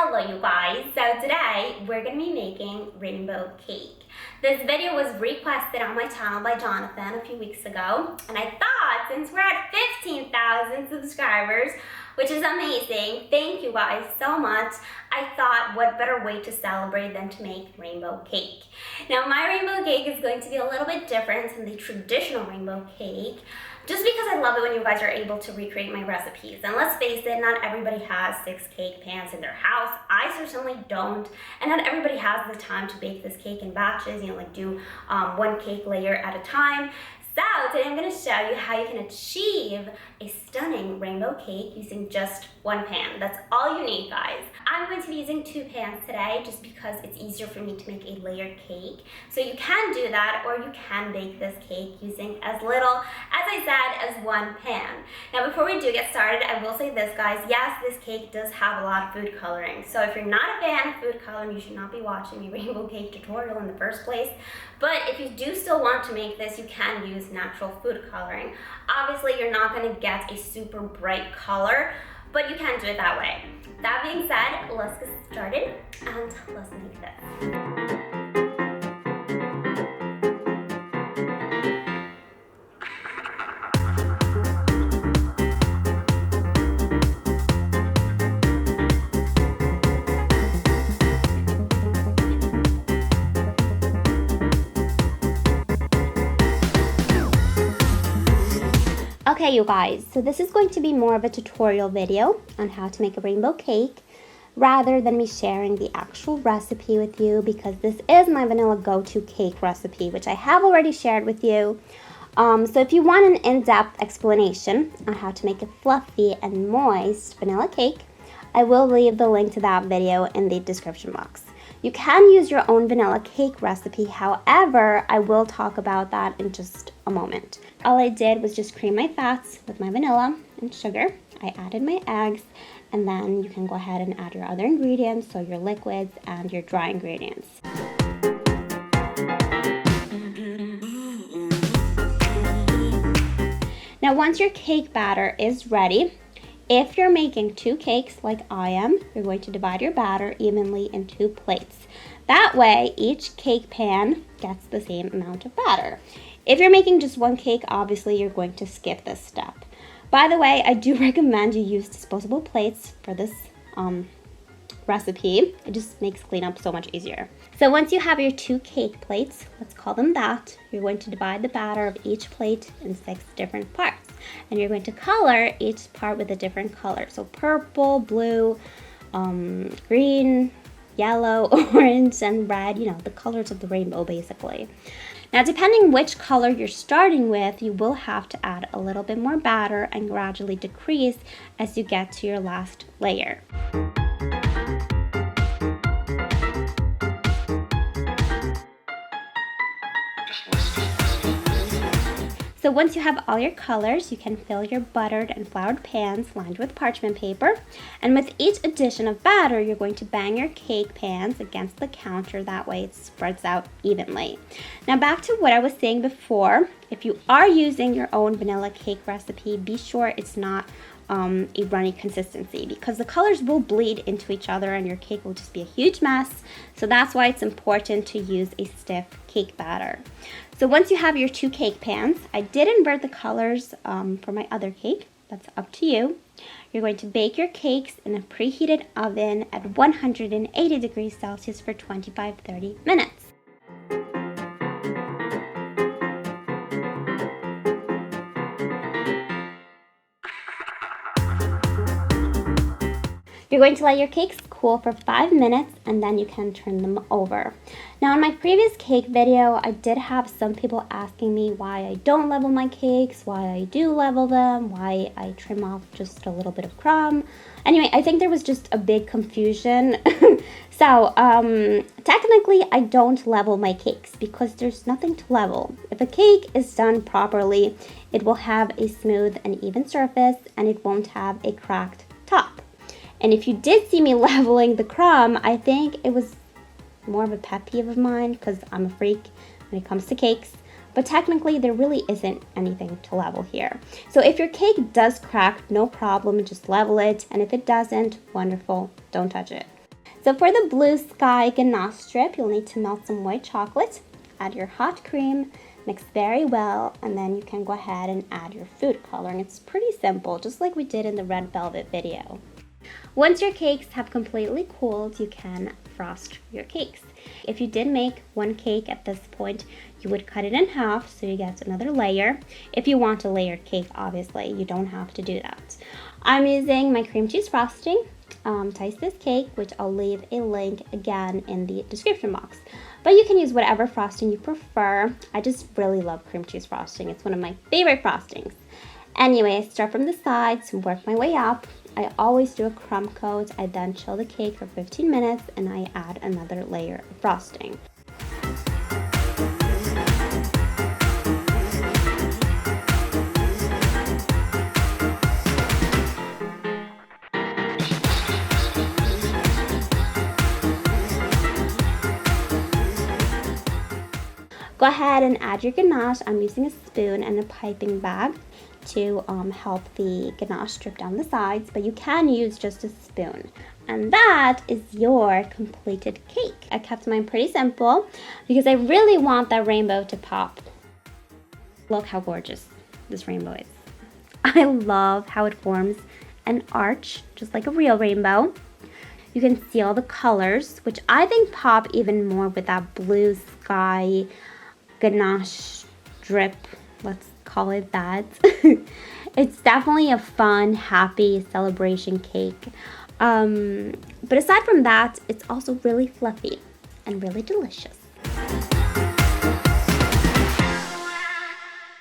Hello you guys, so today we're going to be making rainbow cake. This video was requested on my channel by Jonathan a few weeks ago, and I thought since we're at 15,000 subscribers, which is amazing, thank you guys so much, I thought what better way to celebrate than to make rainbow cake. Now my rainbow cake is going to be a little bit different than the traditional rainbow cake, just because I love it when you guys are able to recreate my recipes. And let's face it, not everybody has 6 cake pans in their house. I certainly don't. And not everybody has the time to bake this cake in batches, like do one cake layer at a time. So today I'm going to show you how you can achieve a stunning rainbow cake using just one pan. That's all you need, guys. I'm going to be using 2 pans today just because it's easier for me to make a layered cake. So you can do that, or you can bake this cake using as little, as I said, as 1 pan. Now before we do get started, I will say this, guys. Yes, this cake does have a lot of food coloring. So if you're not a fan of food coloring, you should not be watching a rainbow cake tutorial in the first place. But if you do still want to make this, you can use natural food coloring. Obviously, you're not going to get a super bright color, but you can do it that way. That being said, let's get started and let's make this. Okay, you guys, so this is going to be more of a tutorial video on how to make a rainbow cake rather than me sharing the actual recipe with you, because this is my vanilla go-to cake recipe, which I have already shared with you. So if you want an in-depth explanation on how to make a fluffy and moist vanilla cake, I will leave the link to that video in the description box. You can use your own vanilla cake recipe, however, I will talk about that in just a moment. All I did was just cream my fats with my vanilla and sugar. I added my eggs, and then you can go ahead and add your other ingredients, so your liquids and your dry ingredients. Now once your cake batter is ready, if you're making 2 cakes like I am, you're going to divide your batter evenly in 2 plates. That way, each cake pan gets the same amount of batter. If you're making just 1 cake, obviously you're going to skip this step. By the way, I do recommend you use disposable plates for this recipe. It just makes cleanup so much easier. So once you have your 2 cake plates, let's call them that, you're going to divide the batter of each plate in 6 different parts. And you're going to color each part with a different color. So purple, blue, green, yellow, orange, and red, the colors of the rainbow basically. Now depending which color you're starting with, you will have to add a little bit more batter and gradually decrease as you get to your last layer. So once you have all your colors, you can fill your buttered and floured pans lined with parchment paper. And with each addition of batter, you're going to bang your cake pans against the counter. That way it spreads out evenly. Now back to what I was saying before. If you are using your own vanilla cake recipe, be sure it's not a runny consistency, because the colors will bleed into each other and your cake will just be a huge mess. So that's why it's important to use a stiff cake batter. So once you have your 2 cake pans, I did invert the colors for my other cake. That's up to you. You're going to bake your cakes in a preheated oven at 180 degrees Celsius for 25-30 minutes. You're going to let your cakes cool for 5 minutes, and then you can turn them over. Now in my previous cake video, I did have some people asking me why I don't level my cakes, why I do level them, why I trim off just a little bit of crumb. Anyway, I think there was just a big confusion. So technically I don't level my cakes because there's nothing to level. If a cake is done properly, it will have a smooth and even surface, and it won't have a cracked top. And if you did see me leveling the crumb, I think it was more of a pet peeve of mine because I'm a freak when it comes to cakes. But technically, there really isn't anything to level here. So if your cake does crack, no problem, just level it. And if it doesn't, wonderful, don't touch it. So for the blue sky ganache strip, you'll need to melt some white chocolate, add your hot cream, mix very well, and then you can go ahead and add your food coloring. It's pretty simple, just like we did in the red velvet video. Once your cakes have completely cooled, you can frost your cakes. If you did make one cake at this point, you would cut it in half so you get another layer. If you want a layered cake, obviously, you don't have to do that. I'm using my cream cheese frosting to ice this cake, which I'll leave a link again in the description box. But you can use whatever frosting you prefer. I just really love cream cheese frosting. It's one of my favorite frostings. Anyway, I start from the sides and work my way up. I always do a crumb coat. I then chill the cake for 15 minutes and I add another layer of frosting. Go ahead and add your ganache. I'm using a spoon and a piping bag to help the ganache strip down the sides, but you can use just a spoon. And that is your completed cake. I kept mine pretty simple because I really want that rainbow to pop. Look how gorgeous this rainbow is. I love how it forms an arch, just like a real rainbow. You can see all the colors, which I think pop even more with that blue sky ganache strip, let's call it that. It's definitely a fun, happy celebration cake. But aside from that, it's also really fluffy and really delicious.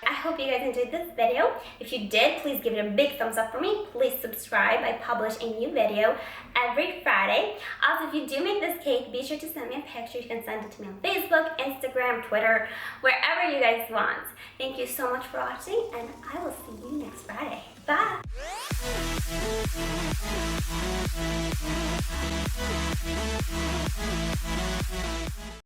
I hope you guys enjoyed this video. If you did, please give it a big thumbs up for me. Please subscribe. I publish a new video every Friday. Also, if you do make this cake, be sure to send me a picture. You can send it to me on Facebook, Instagram, Twitter, wherever you guys want. Thank you so much for watching, and I will see you next Friday. Bye!